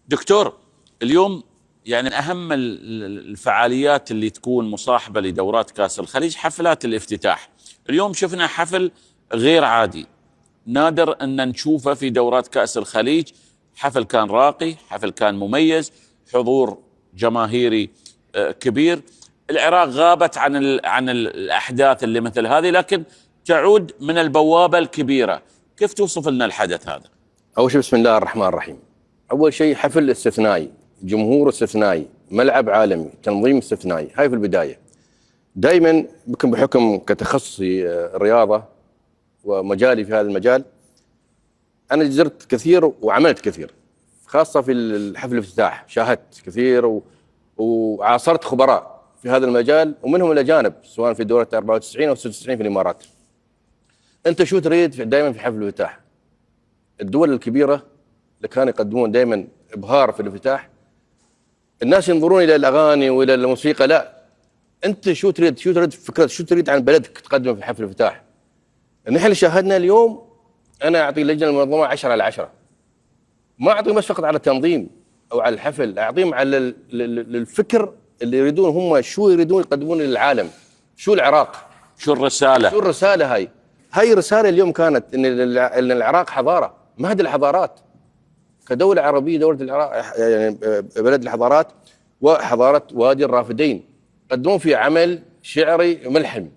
دكتور، اليوم يعني من أهم الفعاليات اللي تكون مصاحبة لدورات كأس الخليج حفلات الافتتاح. اليوم شفنا حفل غير عادي، نادر أن نشوفه في دورات كأس الخليج. حفل كان راقي، حفل كان مميز، حضور جماهيري كبير. العراق غابت عن الأحداث اللي مثل هذه، لكن تعود من البوابة الكبيرة. كيف توصف لنا الحدث هذا؟ أول شيء بسم الله الرحمن الرحيم. أول شيء حفل استثنائي، جمهور استثنائي، ملعب عالمي، تنظيم استثنائي. هاي في البداية. دائما بحكم كتخصصي الرياضة ومجالي في هذا المجال، أنا زرت كثير وعملت كثير، خاصة في الحفل الافتتاح. شاهدت كثير وعاصرت خبراء في هذا المجال، ومنهم الأجانب سواء في دورة 94 أو 96 في الإمارات. أنت شو تريد دائما في حفل الافتتاح؟ الدول الكبيرة اللي كانوا يقدمون دائما إبهار في الافتتاح، الناس ينظرون إلى الأغاني وإلى الموسيقى. لا، أنت شو تريد فكرة، شو تريد عن بلدك تقدمه في حفل الافتتاح. نحن اللي شاهدنا اليوم، أنا أعطي اللجنة المنظمة 10/10. ما أعطيهم بس فقط على التنظيم أو على الحفل، أعطيهم على الفكر اللي يريدون هم، شو يريدون يقدمون للعالم، شو العراق، شو الرسالة؟ شو الرسالة هاي رسالة اليوم كانت إن العراق حضارة، مهد الحضارات كدولة عربية. دولة العراق يعني بلد الحضارات وحضارة وادي الرافدين. قدموا في عمل شعري ملحمي،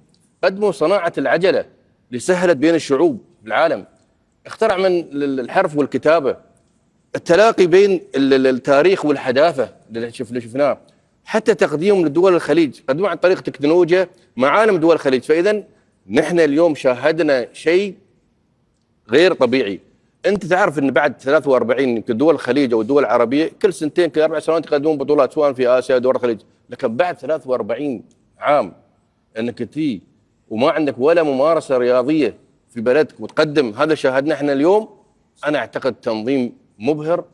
قدموا صناعة العجلة اللي سهلت بين الشعوب العالم، اخترع من الحرف والكتابة، التلاقي بين التاريخ والحداثة اللي شفناه، حتى تقديم لدول الخليج قدموا عن طريق تكنولوجيا معالم دول الخليج. فإذا نحن اليوم شاهدنا شيء غير طبيعي. انت تعرف ان بعد 43 يمكن دول الخليج او الدول العربيه كل سنتين كل 4 سنوات يقدمون بطولات سواء في اسيا او دول الخليج، لكن بعد 43 عام انك تي وما عندك ولا ممارسه رياضيه في بلدك وتقدم هذا شاهدنا احنا اليوم. انا اعتقد تنظيم مبهر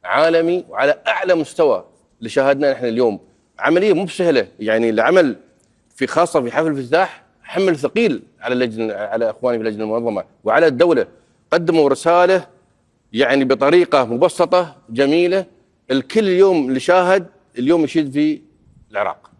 عالمي وعلى اعلى مستوى اللي شاهدناه احنا اليوم. عمليه مو بسهله، يعني العمل في خاصه في حفل الافتتاح حمل ثقيل على اللجنه، على اخواني في اللجنه المنظمه وعلى الدوله. قدموا رسالة يعني بطريقة مبسطة جميلة، الكل اليوم اللي شاهد اليوم يشيد في العراق.